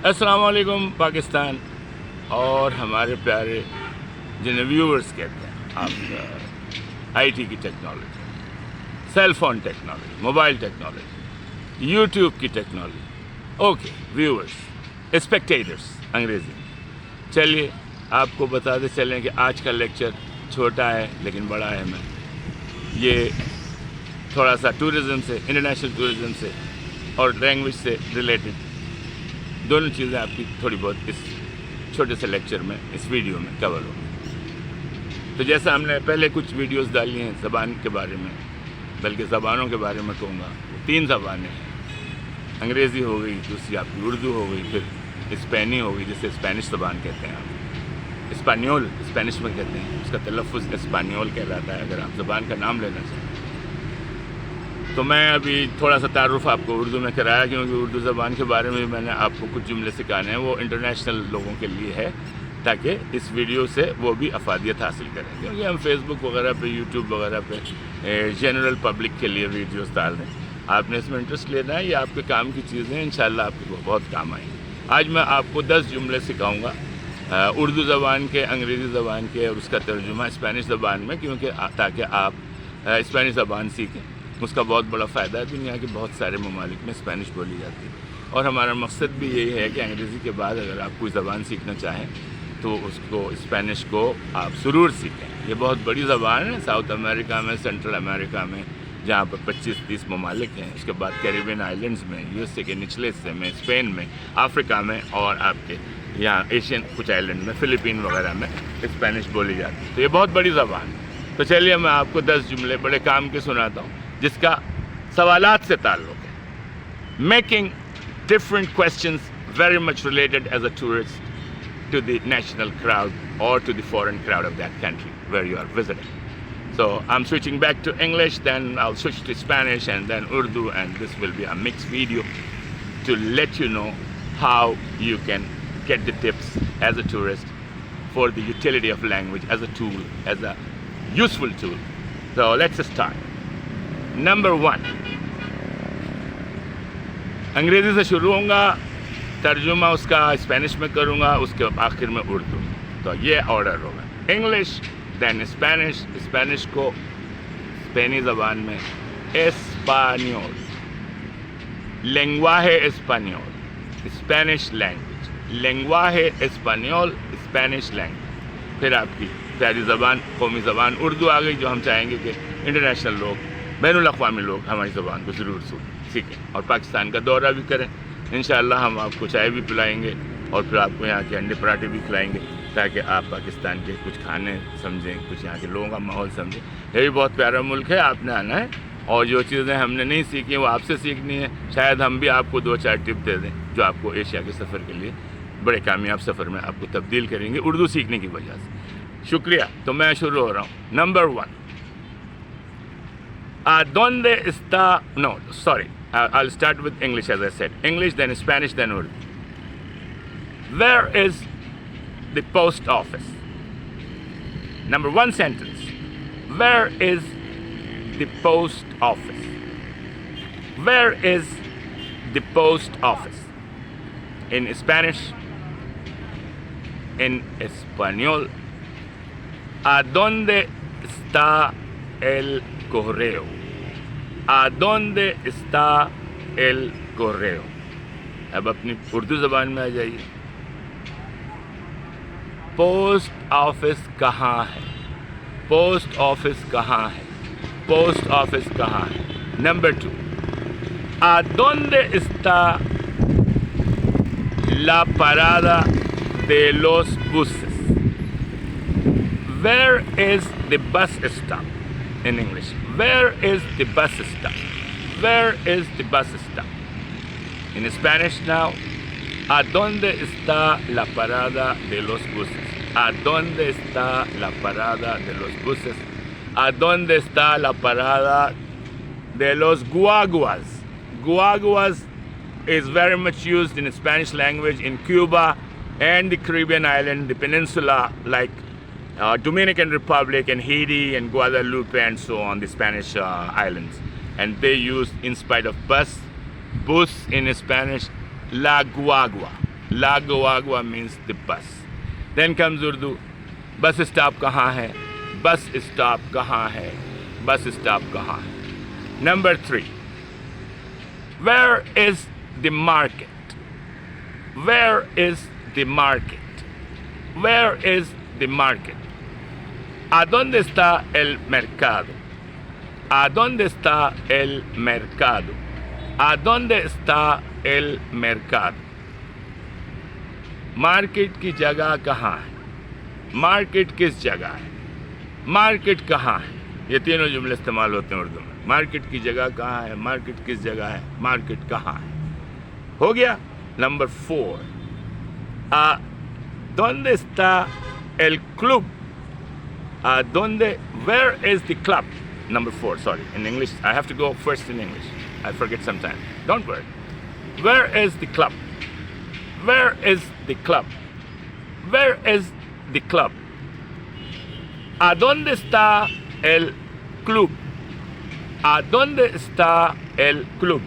السلام علیکم پاکستان اور ہمارے پیارے جنہیں ویورز کہتے ہیں آپ آئی ٹی کی technology, cell phone technology, mobile technology, YouTube کی ٹیکنالوجی. اوکے ویورز، اسپیکٹیٹرس انگریزی. چلیے آپ کو بتاتے چلیں کہ آج کا لیکچر چھوٹا ہے لیکن بڑا اہم ہے. یہ تھوڑا سا ٹورزم سے، انٹرنیشنل ٹورزم سے اور لینگویج سے ریلیٹڈ دونوں چیزیں آپ کی تھوڑی بہت اس چھوٹے سے لیکچر میں، اس ویڈیو میں کور ہو. تو جیسا ہم نے پہلے کچھ ویڈیوز ڈالی ہیں زبان کے بارے میں، بلکہ زبانوں کے بارے میں کہوں گا، 3 زبانیں ہیں. انگریزی ہو گئی، دوسری آپ کی اردو ہو گئی، پھر اسپینی ہو گئی جسے اسپینش زبان کہتے ہیں. آپ اسپانیول اسپینش میں کہتے ہیں، اس کا تلفظ اسپانیول کہلاتا ہے اگر آپ زبان کا نام لینا چاہیں. تو میں ابھی تھوڑا سا تعارف آپ کو اردو میں کرایا کیونکہ اردو زبان کے بارے میں میں نے آپ کو کچھ جملے سکھانے ہیں، وہ انٹرنیشنل لوگوں کے لیے ہے تاکہ اس ویڈیو سے وہ بھی افادیت حاصل کریں. کیونکہ ہم فیس بک وغیرہ پہ، یوٹیوب وغیرہ پہ جنرل پبلک کے لیے ویڈیوز ڈال دیں. آپ نے اس میں انٹرسٹ لینا ہے، یہ آپ کے کام کی چیزیں انشاءاللہ آپ کو بہت کام آئیں گی. آج میں آپ کو 10 جملے سکھاؤں گا اردو زبان کے، انگریزی زبان کے اور اس کا ترجمہ اسپینش زبان میں، کیونکہ تاکہ آپ اسپینش زبان سیکھیں. اس کا بہت بڑا فائدہ ہے. دنیا کے بہت سارے ممالک میں اسپینش بولی جاتی ہے اور ہمارا مقصد بھی یہی ہے کہ انگریزی کے بعد اگر آپ کوئی زبان سیکھنا چاہیں تو اس کو، اسپینش کو آپ ضرور سیکھیں. یہ بہت بڑی زبان ہے. ساؤتھ امریکہ میں، سینٹرل امریکہ میں، جہاں پر 25-30 ممالک ہیں. اس کے بعد کیریبین آئلینڈز میں، یو ایس اے کے نچلے حصے میں، اسپین میں، افریقہ میں اور آپ کے یہاں ایشین کچھ آئلینڈ میں، فلپین وغیرہ میں اسپینش بولی جاتی ہے. تو یہ بہت بڑی زبان ہے. تو چلیے میں آپ کو 10 جملے بڑے کام کے سناتا ہوں جس کا سوالات سے تعلق ہے. Making different questions very much related as a tourist to the national crowd اور to the foreign crowd of that country where you are visiting. So I'm switching back to English, then I'll switch to Spanish and then Urdu, and this will be a mixed video to let you know how you can get the tips as a tourist for the utility of language as a tool, as a useful tool. So let's start. Number 1. انگریزی سے شروع ہوں گا، ترجمہ اس کا Spanish میں کروں گا، اس کے آخر میں اردو. تو یہ آرڈر ہوگا: انگلش، دین اسپینش، اسپینش کو اسپینی زبان میں اسپانیول، لینگواje اسپانیول، اسپینش لینگویج، لینگواje اسپانیول، اسپینش لینگویج. پھر آپ کی پیاری زبان، قومی زبان اردو آ گئی، جو ہم چاہیں گے کہ انٹرنیشنل لوگ، بین الاقوامی لوگ ہماری زبان کو ضرور سیکھیں اور پاکستان کا دورہ بھی کریں. انشاءاللہ ہم آپ کو چائے بھی پلائیں گے اور پھر آپ کو یہاں کے انڈے پراٹھے بھی کھلائیں گے تاکہ آپ پاکستان کے کچھ کھانے سمجھیں، کچھ یہاں کے لوگوں کا ماحول سمجھیں. یہ بھی بہت پیارا ملک ہے، آپ نے آنا ہے اور جو چیزیں ہم نے نہیں سیکھی وہ آپ سے سیکھنی ہے. شاید ہم بھی آپ کو 2-4 ٹپ دے دیں جو آپ کو ایشیا کے سفر کے لیے بڑے کامیاب سفر میں آپ کو تبدیل کریں گے اردو سیکھنے کی وجہ سے. شکریہ. تو میں شروع ہو رہا ہوں. Number 1. ¿Dónde está? No, sorry. I'll start with English as I said. English, then Spanish, then Urdu. Where is the post office? Number 1 sentence. Where is the post office? Where is the post office? In Spanish, in Español, ¿a dónde está el correo? ¿A dónde está el correo? اب اپنی اردو زبان میں آ جائیے. Post office کہاں ہے؟ Post office کہاں ہے؟ Post office کہاں ہے؟ Number 2. ¿A dónde está la parada de los buses? Where is the bus stop? In English, where is the bus stop? Where is the bus stop? In Spanish now, ¿a dónde está la parada de los buses? ¿A dónde está la parada de los buses? ¿A dónde está la parada de los guaguas? Guaguas is very much used in the Spanish language in Cuba and the Caribbean island, the peninsula, like Dominican Republic and Haiti and Guadalupe and so on, the Spanish islands. And they use, in spite of bus in Spanish, la guagua. Lagua means the bus. Then comes Urdu. Bus stop kahan hai? Bus stop kahan hai? Bus stop kahan hai? Number 3. Where is the market? Where is the market? Where is the market? ¿A dónde está el mercado? ¿A dónde está el mercado? ¿A dónde está el mercado? Market की जगह कहाँ है? Market किस जगह है? Market कहाँ है? ये तीनों जुमले इस्तेमाल होते हैं उर्दू में. मार्केट की जगह कहाँ है? मार्केट किस जगह है? मार्केट कहाँ है? हो गया. Number 4. ¿A dónde está el club? ¿A dónde? Where is the club? Number 4. Sorry, in English I have to go first in English. I forget sometimes. Don't worry. Where is the club? Where is the club? Where is the club? ¿A dónde está el club? ¿A dónde está el club?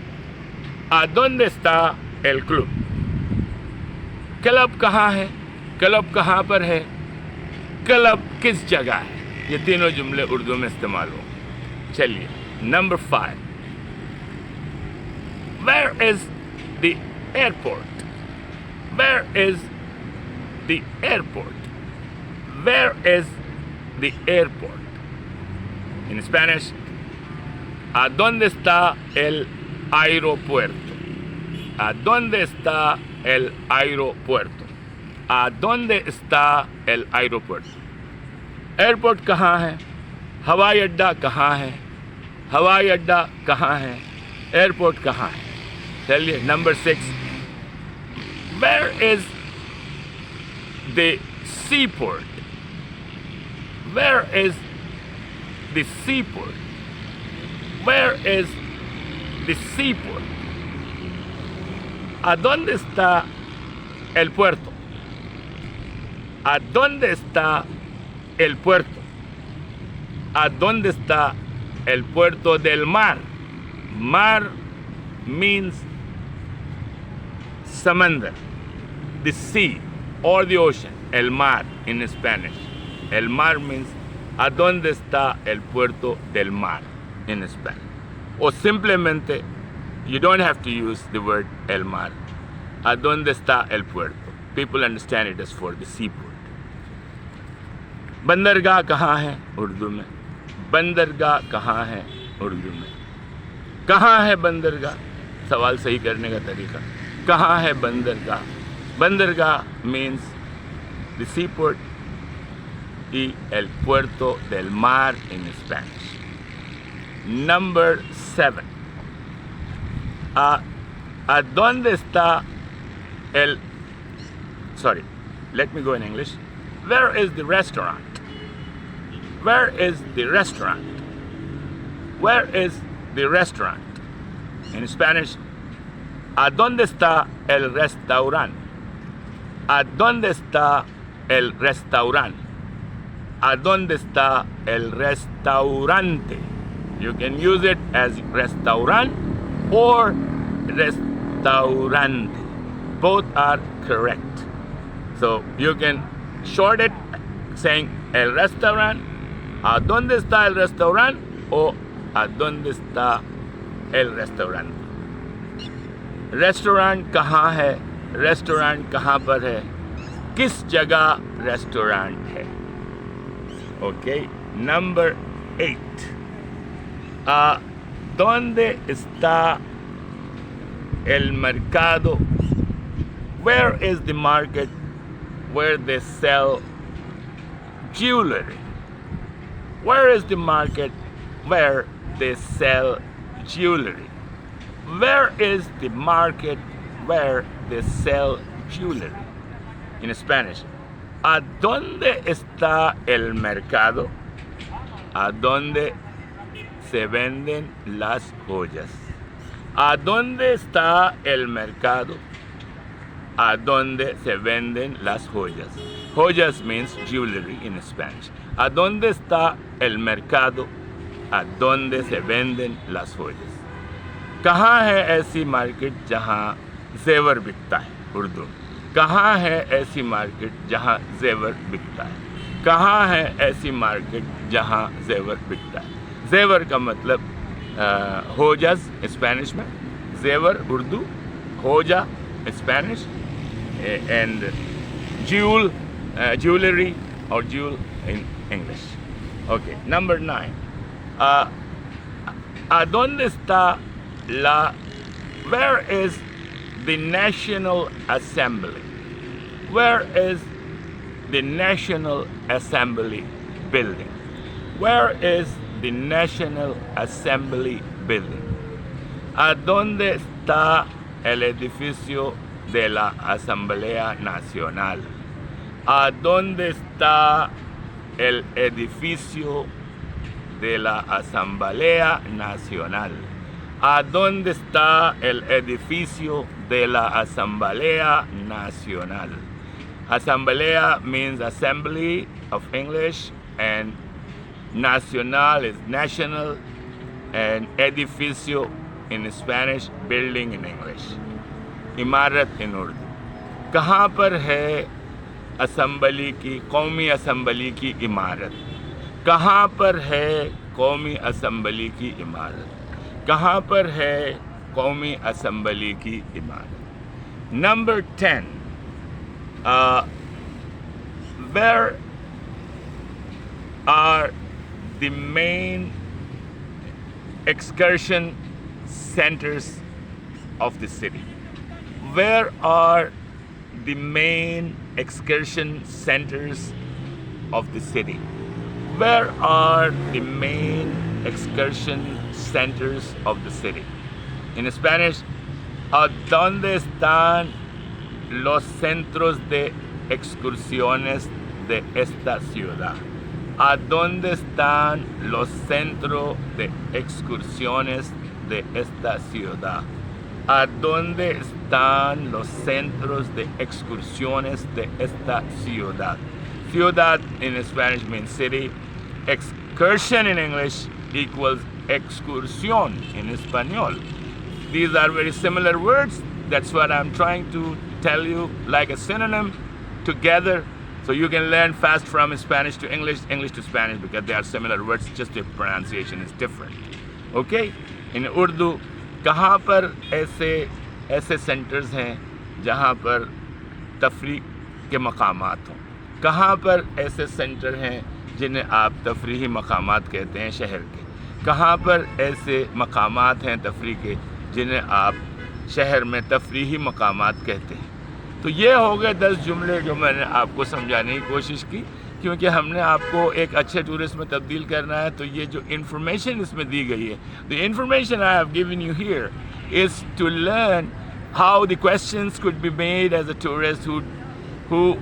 ¿A dónde está el club? Club कहाँ है? Club कहाँ पर है? Club किस जगह है? ये तीनों जुमले उर्दू में इस्तेमाल हो. चलिए. Number 5. Where is the airport? Where is the airport? Where is the airport? In Spanish, ¿a dónde está el aeropuerto? ¿A dónde está el aeropuerto? ¿A dónde está el aeropuerto? Airport कहाँ है? हवाई अड्डा कहाँ है? हवाई अड्डा कहाँ है? एयरपोर्ट कहाँ है? चलिए. Number 6. Where is the seaport? Where is the seaport? Where is the seaport? ¿A dónde está el puerto? ¿A dónde está el puerto? ¿A dónde está el puerto del mar? Mar means samandar, the sea or the ocean. El mar in Spanish. El mar means ¿a dónde está el puerto del mar in Spanish? O simplemente, you don't have to use the word el mar. ¿A dónde está el puerto? People understand it as for the seaport. बंदरगाह कहाँ है उर्दू में? बंदरगाह कहाँ है उर्दू में? कहाँ है बंदरगाह? सवाल सही करने का तरीका. कहाँ है बंदरगाह? बंदरगाह means the seaport y el puerto del mar in Spanish. Number 7. ¿A dónde está el... Sorry, let me go in English. Where is the restaurant? Where is the restaurant? Where is the restaurant? In Spanish, ¿a dónde está el restaurante? ¿A dónde está el restaurante? ¿A dónde está el restaurante? You can use it as restaurant or restaurante. Both are correct. So you can short it saying el restaurant, ¿a dónde está el restaurante? O ¿a dónde está el restaurante? Restaurant कहाँ है? Restaurant कहाँ पर है? किस जगह restaurant है? Okay. Number 8. ¿A dónde está el mercado? Where is the market where they sell jewelry? Where is the market where they sell jewelry? Where is the market where they sell jewelry? In Spanish, ¿a dónde está el mercado? ¿A dónde se venden las joyas? ¿A dónde está el mercado? ¿A dónde se venden las joyas? Joyas means jewelry in Spanish. ¿A dónde está el mercado? ¿A dónde se venden las joyas? कहाँ है ऐसी market जहाँ जेवर बिकता है? उर्दू. कहाँ है ऐसी मार्केट जहाँ जेवर बिकता है? कहाँ है ऐसी मार्केट जहाँ जेवर बिकता है? जेवर का मतलब होजस स्पेनिश में, जेवर उर्दू, होजा Spanish, and jewellery or jewel in English. Okay, number 9. ¿Dónde está where is the National Assembly? Where is the National Assembly building? Where is the National Assembly building? ¿Dónde está el edificio de la Asamblea Nacional? ¿A dónde está el edificio de la Asamblea Nacional? ¿A dónde está el edificio de la Asamblea Nacional? Asamblea means assembly of English, and nacional is national, and edificio in Spanish, building in English. इमारत in Urdu. कहाँ पर है assembly की, कौमी assembly की इमारत? कहाँ पर है कौमी असम्बली की इमारत? कहाँ पर है कौमी असम्बली की इमारत? Number 10. Where are the main excursion centers of the city? Where are the main excursion centers of the city? Where are the main excursion centers of the city? In Spanish, ¿a dónde están los centros de excursiones de esta ciudad? ¿A dónde están los centros de excursiones de esta ciudad? ¿A dónde están los centros de excursiones de esta ciudad? Ciudad in Spanish means city. Excursion in English equals excursión in Espanol. These are very similar words. That's what I'm trying to tell you, like a synonym together, so you can learn fast from Spanish to English, English to Spanish, because they are similar words, just the pronunciation is different. Okay? In Urdu, कहाँ पर ऐसे centres हैं जहाँ पर तफरीह के मकामात हों? कहाँ पर ऐसे सेंटर हैं जिन्हें आप तफरीही मकामात कहते हैं शहर के? कहाँ पर ऐसे मकामात हैं तफरीह के जिन्हें आप शहर में तफरीही मकामात कहते हैं? तो ये हो गए 10 जुमले जो मैंने आपको समझाने की कोशिश की, क्योंकि हमने आपको एक अच्छे टूरिस्ट में तब्दील करना है। तो ये जो इन्फॉर्मेशन इसमें दी गई है, the information I have given you here is to learn how the questions could be made as a tourist who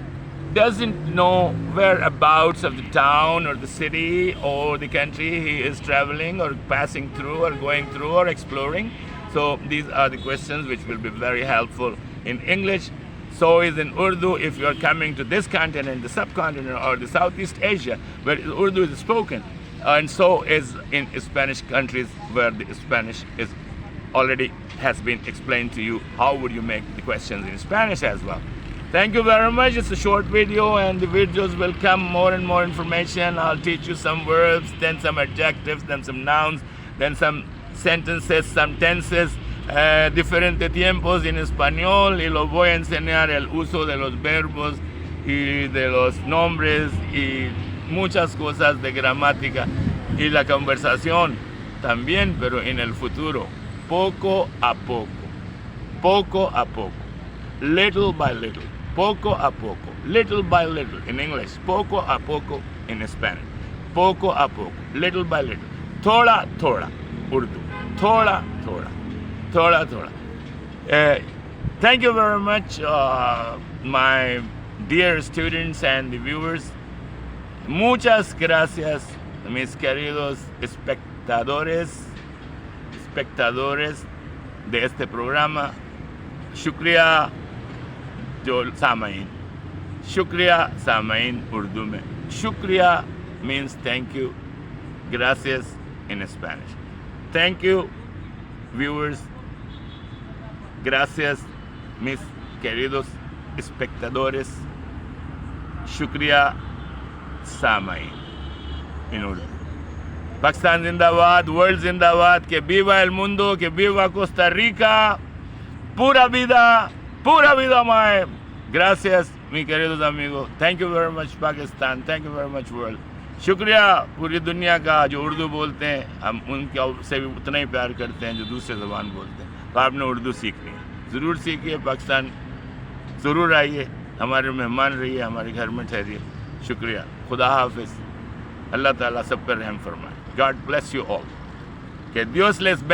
doesn't know whereabouts of the town or the city or the country he is traveling or passing through or going through or exploring. So these are the questions which will be very helpful in English. So is in Urdu if you are coming to this continent, the subcontinent, or the Southeast Asia where Urdu is spoken, and so is in Spanish countries where the Spanish is already has been explained to you. How would you make the questions in Spanish as well? Thank you very much. It's a short video, and the videos will come more and more information. I'll teach you some verbs, then some adjectives, then some nouns, then some sentences, some tenses, diferentes tiempos en español, y los voy a enseñar el uso de los verbos y de los nombres y muchas cosas de gramática y la conversación también, pero en el futuro, poco a poco, little by little, poco a poco, little by little in English, poco a poco in Spanish, poco a poco, little by little, thoda thoda, Urdu, thoda thoda. Thank you very much, my dear students and the viewers. Muchas gracias, mis queridos espectadores de este programa. Shukriya jo Samain. Shukriya Samain Urdu mein. Shukriya means thank you. Gracias in Spanish. Thank you, viewers. Gracias, mis queridos espectadores, شکریہ سامعین ان اردو. پاکستان زندہ باد, world زندہ باد, que viva el mundo, que viva Costa Rica, pura vida mae. Gracias mi queridos amigos, thank you very much Pakistan, thank you very much world. شکریہ پوری دنیا کا جو اردو بولتے ہیں, ہم ان کے سے بھی اتنا ہی پیار کرتے ہیں جو دوسرے زبان بولتے ہیں. تو آپ نے اردو سیکھنی ہے, ضرور سیکھیے, پاکستان ضرور آئیے, ہمارے مہمان رہیے, ہمارے گھر میں ٹھہریے. شکریہ, خدا حافظ, اللہ تعالیٰ سب پر رحم فرمائے. God bless you all. Que Dios les bendiga.